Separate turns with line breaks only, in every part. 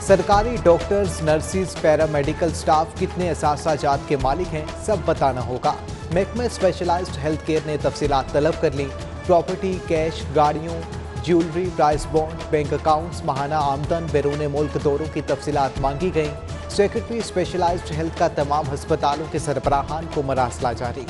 सरकारी doctors, nurses, paramedical staff कितने असासाजात के मालिक हैं, सब बताना होगा। महकमा स्पेशलाइज्ड हेल्थ केयर ने तफसीलात तलब कर ली। प्रॉपर्टी, कैश, गाड़ियों, jewellery, price bond, bank accounts, माहाना आमदन, बैरून मुल्क दौरों की तफसीलात मांगी गई। सेक्रेटरी स्पेशलाइज्ड हेल्थ का तमाम अस्पतालों के सरबराहान को मरासला जारी।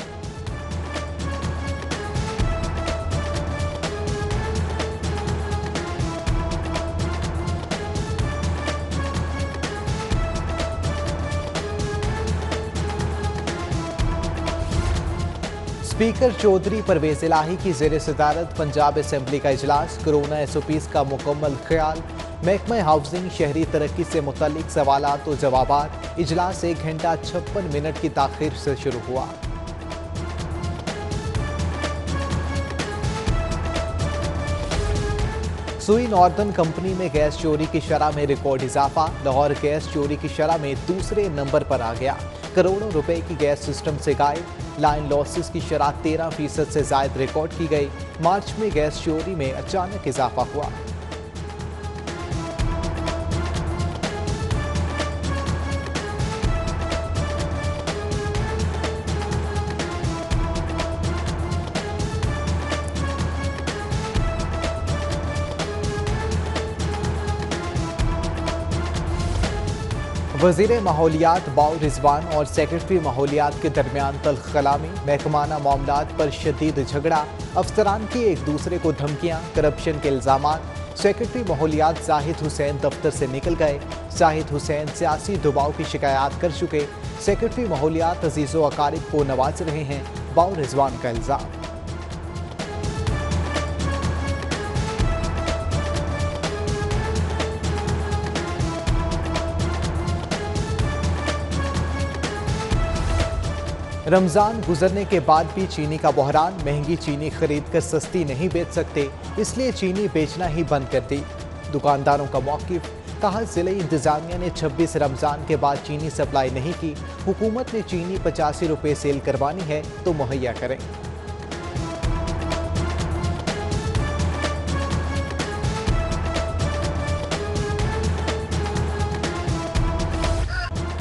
स्पीकर चौधरी परवेज इलाही की जेर सदारत पंजाब असेंबली का इजलास। कोरोना SOPs का मुकम्मल ख्याल। महकमा हाउसिंग, शहरी तरक्की से मुतल्लिक सवालात और जवाबात। इजलास 1 घंटा 56 मिनट की ताखीर से शुरू हुआ। सुई नॉर्दर्न कंपनी में गैस चोरी की शरह में रिकॉर्ड इजाफा। लाहौर गैस चोरी की शरह में दूसरे नंबर पर आ गया। करोड़ों रुपए की गैस सिस्टम से गायब। लाइन लॉसेस की शरह 13% से जायद रिकॉर्ड की गई। मार्च में गैस चोरी में अचानक इजाफा हुआ। वज़ीर माहौलियात बाउ रिजवान और सेक्रेटरी माहौलियात के दरमियान तल्ख कलामी। महकमाना मामलात पर शदीद झगड़ा। अफसरान की एक दूसरे को धमकियां, करप्शन के इल्जामात। सेक्रेटरी माहौलियात जाहिद हुसैन दफ्तर से निकल गए। जाहिद हुसैन सियासी दबाव की शिकायत कर चुके। सेक्रेटरी माहौलियात अजीज़ो अकारिब को नवाज रहे हैं, बाउ रिजवान का इल्जाम। रमजान गुजरने के बाद भी चीनी का बहरान। महंगी चीनी खरीद कर सस्ती नहीं बेच सकते, इसलिए चीनी बेचना ही बंद कर दी। दुकानदारों का मौकिफ। कहा, जिले इंतजामिया ने 26 रमजान के बाद चीनी सप्लाई नहीं की। हुकूमत ने चीनी 85 रुपये सेल करवानी है तो मुहैया करें।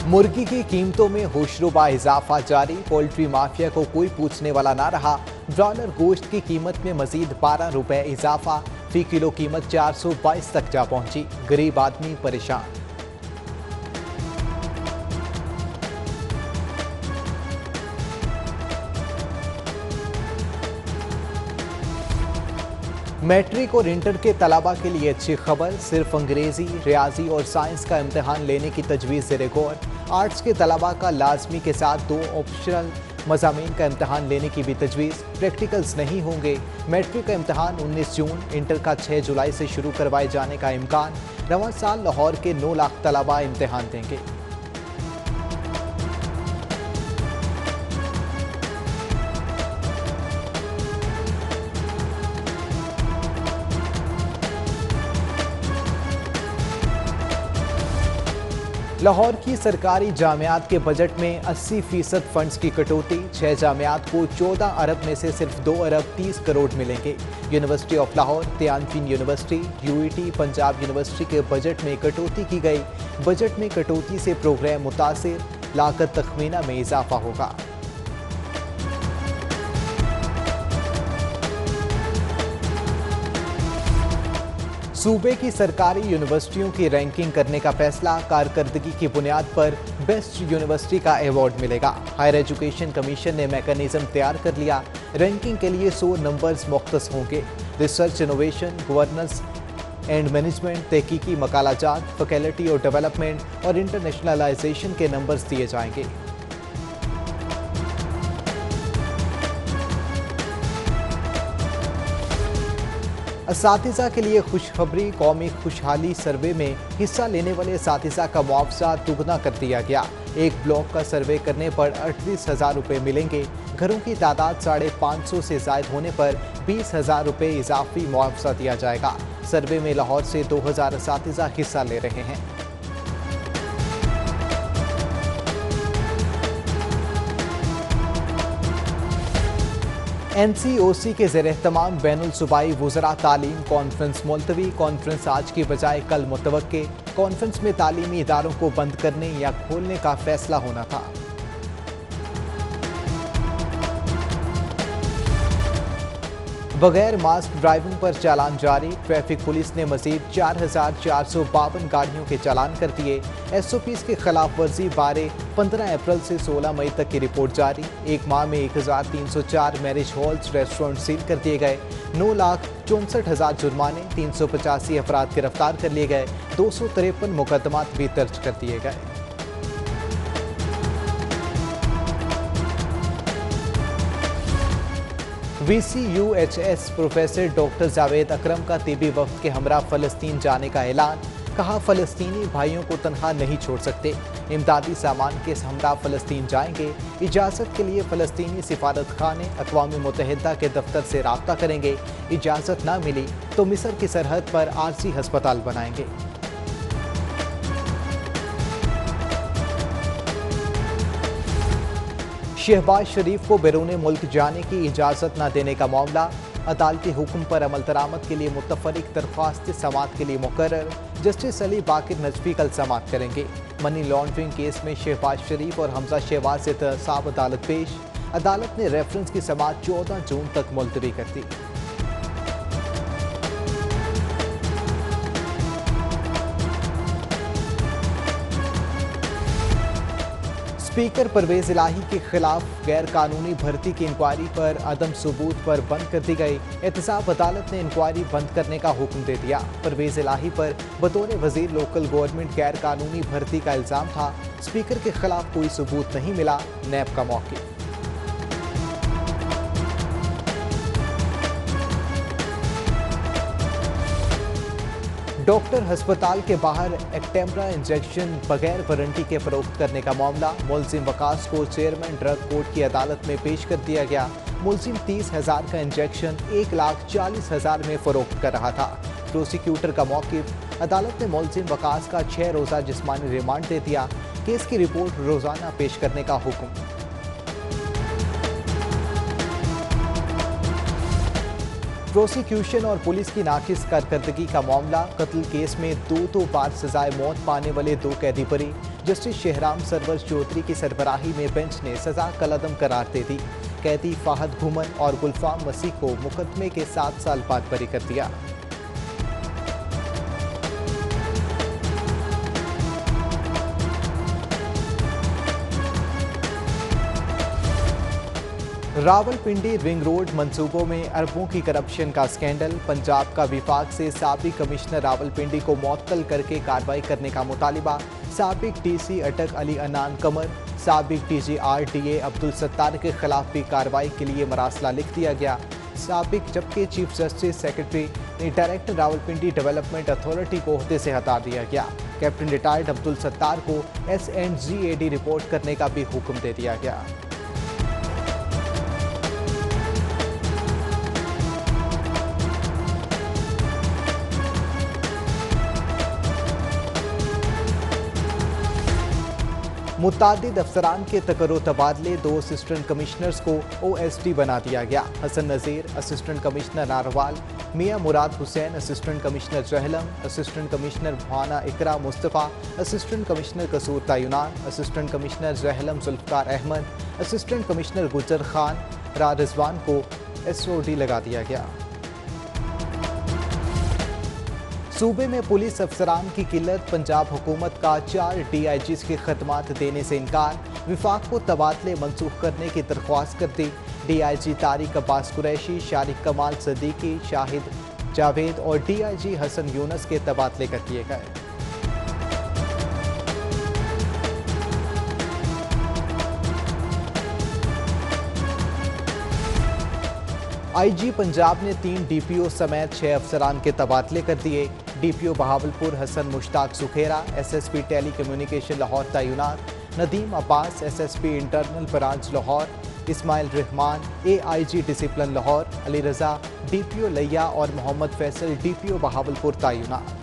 मुर्गी की कीमतों में होशरुबा इजाफा जारी। पोल्ट्री माफिया को कोई पूछने वाला ना रहा। ब्रॉयलर गोश्त की कीमत में मजीद 12 रुपए इजाफा। फी किलो कीमत 422 तक जा पहुंची। गरीब आदमी परेशान। मैट्रिक और इंटर के तलबा के लिए अच्छी खबर। सिर्फ अंग्रेजी, रियाजी और साइंस का इम्तहान लेने की तजवीज़ ज़ेर गौर। आर्ट्स के तलबा का लाजमी के साथ 2 ऑप्शनल मज़ामीन का इम्तहान लेने की भी तजवीज़। प्रैक्टिकल्स नहीं होंगे। मैट्रिक का इम्तहान 19 जून, इंटर का 6 जुलाई से शुरू करवाए जाने का इम्कान। रवां साल लाहौर के 9 लाख तलबा इम्तहान देंगे। लाहौर की सरकारी जामियात के बजट में 80% फंड्स की कटौती। 6 जामियात को 14 अरब में से सिर्फ 2 अरब 30 करोड़ मिलेंगे। University of Lahore, Tianjin university, UET, Punjab university के बजट में कटौती की गई। बजट में कटौती से प्रोग्राम मुतासिर। लागत तखमीना में इजाफा होगा। सूबे की सरकारी यूनिवर्सिटियों की रैंकिंग करने का फैसला। कारकर्दगी की बुनियाद पर बेस्ट यूनिवर्सिटी का अवार्ड मिलेगा। हायर एजुकेशन कमीशन ने मैकेनिज्म तैयार कर लिया। रैंकिंग के लिए 100 नंबर्स मुख्तस होंगे। Research, innovation, governance and management, तहकीकी मकालाजात, फैकल्टी और डेवलपमेंट और इंटरनेशनलाइजेशन के नंबर्स दिए जाएंगे। असातिज़ा के लिए खुशखबरी। कौमी खुशहाली सर्वे में हिस्सा लेने वाले असातिज़ा का मुआवजा दुगना कर दिया गया। एक ब्लॉक का सर्वे करने पर 38,000 रुपये मिलेंगे। घरों की तादाद 550 से जायद होने पर 20,000 रुपये इजाफी मुआवजा दिया जाएगा। सर्वे में लाहौर से 2,000 असातिज़ा हिस्सा ले रहे हैं। NCOC के ज़ेर-ए-एहतमाम बैनुल सूबाई वुज़रा तालीम कॉन्फ्रेंस मुलतवी। कॉन्फ्रेंस आज की बजाय कल मुतवक्के। कॉन्फ्रेंस में तालीमी इदारों को बंद करने या खोलने का फैसला होना था। बगैर मास्क ड्राइविंग पर चालान जारी। ट्रैफिक पुलिस ने मजीद 4,452 गाड़ियों के चालान कर दिए। SOPs की खिलाफ वर्जी बारे 15 अप्रैल से 16 मई तक की रिपोर्ट जारी। एक माह में 1,304 मैरिज हॉल्स रेस्टोरेंट सील कर दिए गए। 9,64,000 जुर्माने, 385 अफराद गिरफ्तार कर लिए गए। 253 मुकदमात भी दर्ज कर दिए गए। VCUHS प्रोफेसर डॉक्टर जावेद अकरम का तिबी वफ्द के हमरा फ़लस्तीन जाने का ऐलान। कहा, फ़लस्तीनी भाइयों को तनहा नहीं छोड़ सकते। इमदादी सामान के हमरा फ़लस्तीन जाएंगे। इजाज़त के लिए फ़लस्तीनी सिफारत खाने अक़वाम मुत्तहिदा के दफ्तर से राब्ता करेंगे। इजाज़त न मिली तो मिस्र की सरहद पर आरजी हस्पताल बनाएंगे। शहबाज शरीफ को बैरून मुल्क जाने की इजाज़त न देने का मामला। अदालती हुक्म पर अमल दरामद के लिए मुतफरिक दरख्वास्त समात के लिए मुकर्रर। जस्टिस अली बाकिर नजफी कल समात करेंगे। मनी लॉन्ड्रिंग केस में शहबाज शरीफ और हमजा शहबाज से एहतसाब अदालत पेश। अदालत ने रेफरेंस की समात 14 जून तक मुलतवी कर दी। स्पीकर परवेज इलाही के खिलाफ गैर कानूनी भर्ती की इंक्वायरी पर अदम सबूत पर बंद कर दी गई। एहतसाब अदालत ने इंक्वायरी बंद करने का हुक्म दे दिया। परवेज इलाही पर बतौर वजीर लोकल गवर्नमेंट गैर कानूनी भर्ती का इल्जाम था। स्पीकर के खिलाफ कोई सबूत नहीं मिला। नैब का मौक़िफ़। डॉक्टर हस्पताल के बाहर एक्टेम्ब्रा इंजेक्शन बगैर वारंटी के फरोख्त करने का मामला। मुलजिम वकास को चेयरमैन ड्रग कोर्ट की अदालत में पेश कर दिया गया। मुलजिम 30,000 का इंजेक्शन 1,40,000 में फरोख्त कर रहा था। प्रोसिक्यूटर का मौक़िफ़। अदालत ने मुलजिम वकास का 6 रोज़ा जिस्मानी रिमांड दे दिया। केस की रिपोर्ट रोज़ाना पेश करने का हुक्म। प्रोसिक्यूशन और पुलिस की नाकिस कारकर्दगी का मामला। कत्ल केस में दो बार सजाए मौत पाने वाले 2 कैदी बरी। जस्टिस शहराम सरवर चौधरी की सरबराही में बेंच ने सजा कलअदम करार दे दी। कैदी फाहद घुमन और गुलफाम मसीह को मुकदमे के 7 साल बाद बरी कर दिया। रावलपिंडी रिंग रोड मंसूबों में अरबों की करप्शन का स्कैंडल। पंजाब का विफाक से साबिक कमिश्नर रावलपिंडी को मुअत्तल करके कार्रवाई करने का मुतालिबा। साबिक DC अटक अली अनान कमर, साबिक DG RDA अब्दुल सत्तार के खिलाफ भी कार्रवाई के लिए मरासला लिख दिया गया। साबिक जबकि चीफ जस्टिस सेक्रेटरी ने डायरेक्टर रावलपिंडी डेवलपमेंट अथॉरिटी को ओहदे से हटा दिया गया। कैप्टन रिटायर्ड अब्दुल सत्तार को SNGAD रिपोर्ट करने का भी हुक्म दे दिया गया। मुतादिद अफसरान के तकर्रो तबादले। 2 असिस्टेंट कमिश्नर्स को OSD बना दिया गया। Hasan Nazir assistant commissioner Narowal, Mian Murad Hussain assistant commissioner Jhelum, assistant commissioner भाना इकरा मुस्तफ़ा, असिस्टेंट कमिश्नर कसूर तयुनान, assistant commissioner Jhelum Zulfiqar Ahmed, assistant commissioner Gujar Khan Rizwan को SOD लगा दिया गया। सूबे में पुलिस अफसरान की किल्लत। पंजाब हुकूमत का 4 DIGs की खदमात देने से इनकार। विफाक को तबादले मनसूख करने की दरख्वास्त कर दी। DIG तारिक अब्बास कुरैशी, शारिक कमाल सदीकी, शाहिद जावेद और DIG हसन यूनस के तबादले कर दिए गए। IG पंजाब ने 3 DPO समेत 6 अफसरान के तबादले कर दिए। DPO Bahawalpur Hasan Mushtaq Sukhera, SSP telecommunication Lahore तैनात, Nadeem Abbas SSP internal branch Lahore, Ismail Rehman AIG discipline Lahore, Ali Raza DPO Layyah और मोहम्मद फैसल DPO बहावलपुर तैनात।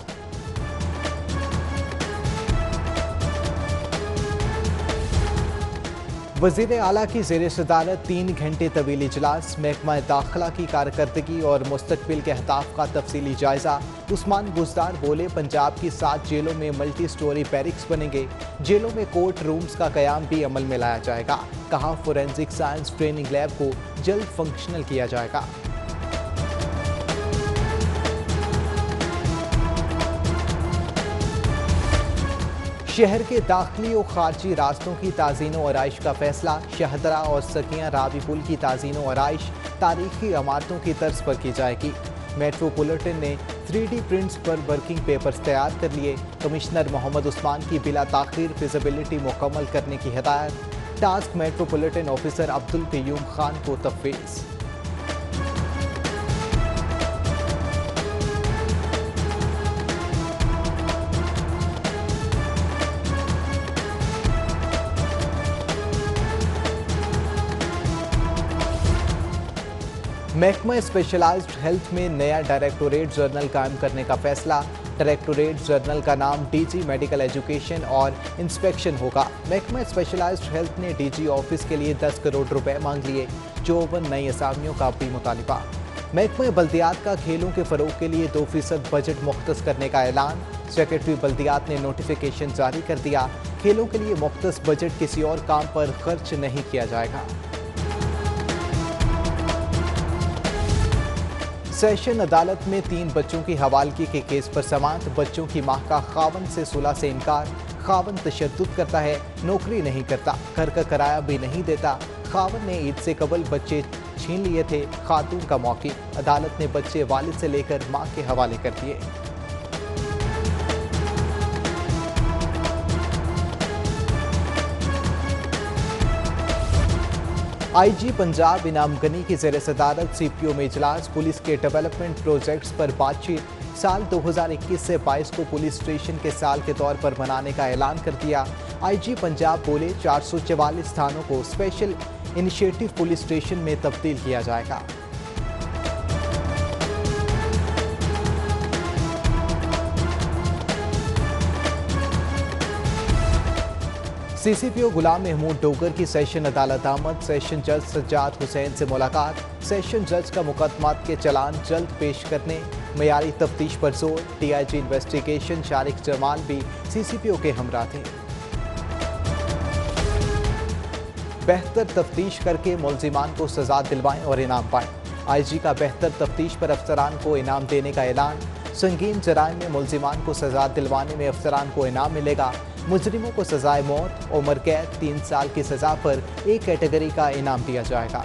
वज़ीर आला की ज़ेर सदारत 3 घंटे तवील इजलास, महकमा दाखिला की कारकर्दगी और मुस्तकबिल के अहदाफ का तफसीली जायजा। उस्मान बुज़दार बोले, पंजाब की 7 जेलों में मल्टी स्टोरी बैरिक्स बनेंगे। जेलों में कोर्ट रूम्स का कयाम भी अमल में लाया जाएगा। कहा, फोरेंसिक साइंस ट्रेनिंग लैब को जल्द फंक्शनल किया जाएगा। शहर के दाखिली और खारजी रास्तों की ताज़ीन और आइश का फैसला। शहदरा और सकियां रावी पुल की ताज़ीन और आइश तारीखी इमारतों की तर्ज पर की जाएगी। मेट्रोपॉलिटन ने 3D प्रिंट्स पर वर्किंग पेपर्स तैयार कर लिए। कमिश्नर मोहम्मद उस्मान की बिला ताखीर फिजिबिलिटी मुकम्मल करने की हिदायत। Task metropolitan officer Abdul Qayyum Khan को तफवीज़। महकमा स्पेशलाइज्ड हेल्थ में नया डायरेक्टोरेट जनरल कायम करने का फैसला। डायरेक्टोरेट जनरल का नाम डीजी मेडिकल एजुकेशन और इंस्पेक्शन होगा। महकमा स्पेशलाइज्ड हेल्थ ने डीजी ऑफिस के लिए 10 करोड़ रुपए मांग लिए। 54 नई असामियों का भी मुतालिबा। महकमा बल्दियात का खेलों के फरोग के लिए 2% बजट मुख्तस करने का ऐलान। सेक्रेटरी बल्दियात ने नोटिफिकेशन जारी कर दिया। खेलों के लिए मुख्तस बजट किसी और काम पर खर्च नहीं किया जाएगा। सेशन अदालत में 3 बच्चों की हवालगी के केस पर समाअत। बच्चों की मां का खावन से सुलह से इनकार। खावन तशद्दुद करता है, नौकरी नहीं करता, घर का किराया भी नहीं देता। खावन ने ईद से कबल बच्चे छीन लिए थे। खातून का मौक़िफ़। अदालत ने बच्चे वालिद से लेकर मां के हवाले कर दिए। आईजी पंजाब इनाम गनी की ज़ेर सदारत CPO में इजलास। पुलिस के डेवलपमेंट प्रोजेक्ट्स पर बातचीत। साल 2021 से 22 को पुलिस स्टेशन के साल के तौर पर मनाने का ऐलान कर दिया। आईजी पंजाब बोले, 444 थानों को स्पेशल इनिशिएटिव पुलिस स्टेशन में तब्दील किया जाएगा। CCPO गुलाम महमूद डोगर की सेशन अदालत आमद। सेशन जज सज्जाद हुसैन से मुलाकात। सेशन जज का मुकदमात के चलान जल्द पेश करने, मयारी तफ्तीश पर जोर। DIG इन्वेस्टिगेशन शारिक जमाल भी CCPO के हमरा थे। बेहतर तफ्तीश करके मुल्जिमान को सजा दिलवाएं और इनाम पाएं। IG का बेहतर तफ्तीश पर अफसरान को इनाम देने का ऐलान। संगीन जराइम में मुल्जिमान को सजा दिलवाने में अफसरान को इनाम मिलेगा। मुजरिमों को सजाए मौत, उम्र कैद, 3 साल की सजा पर एक कैटेगरी का इनाम दिया जाएगा।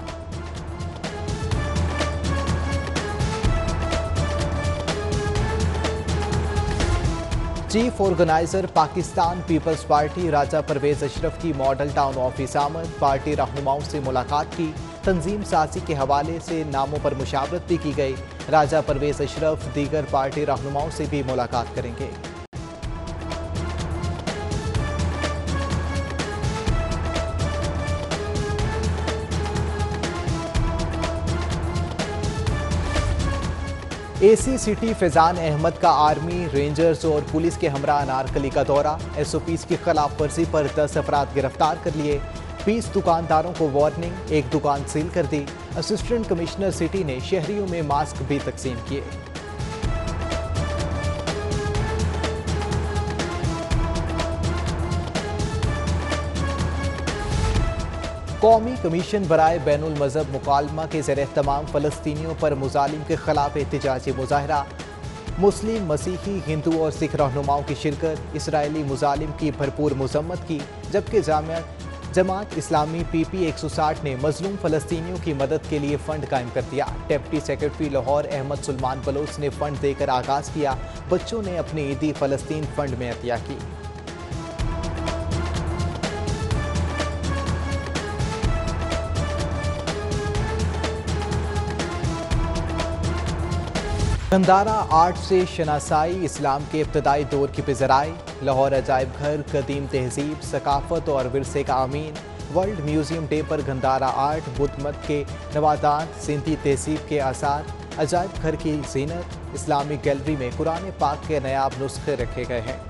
Chief organiser Pakistan Peoples party Raja Pervez Ashraf की मॉडल टाउन ऑफिस आमद। पार्टी रहनुमाओं से मुलाकात की। तंजीम साजी के हवाले से नामों पर मुशावरत भी की गई। राजा परवेज अशरफ दीगर पार्टी रहनुमाओं से भी मुलाकात करेंगे। AC सिटी फैजान अहमद का आर्मी, रेंजर्स और पुलिस के हमरा अनारकली का दौरा। SOPs की खिलाफ वर्जी पर 10 अफराद गिरफ्तार कर लिए। 20 दुकानदारों को वार्निंग, 1 दुकान सील कर दी। असिस्टेंट कमिश्नर सिटी ने शहरियों में मास्क भी तकसीम किए। कौमी कमीशन बराए बैनुल मजहब मुकालमा के ज़ेर एहतमाम फ़लस्तीनियों पर मुजालिम के खिलाफ एहतिजाजी मुजाहरा। मुस्लिम, मसीही, हिंदू और सिख रहनुमाओं की शिरकत। इसराइली मुजालिम की भरपूर मजम्मत की। जबकि जमात इस्लामी PP 160 ने मजलूम फ़लस्तीनियों की मदद के लिए फ़ंड कायम कर दिया। डिप्टी सेक्रेटरी लाहौर अहमद सुलमान बलोच ने फ़ंड देकर आगाज़ किया। बच्चों ने अपनी ईदी फ़लस्तीन फ़ंड में अतिया की। गंदारा आर्ट से शनासाई इस्लाम के इब्तदाई दौर की पिज़राई। लाहौर अजायब घर कदीम तहजीब, सकाफत और विरसे का अमीन। वर्ल्ड म्यूजियम डे पर गंदारा आर्ट, बुद्ध मत के नवादात, सिंधी तहजीब के आसार, अजायब घर की जीनत। इस्लामिक गैलरी में कुरान पाक के नायाब नुस्खे रखे गए हैं।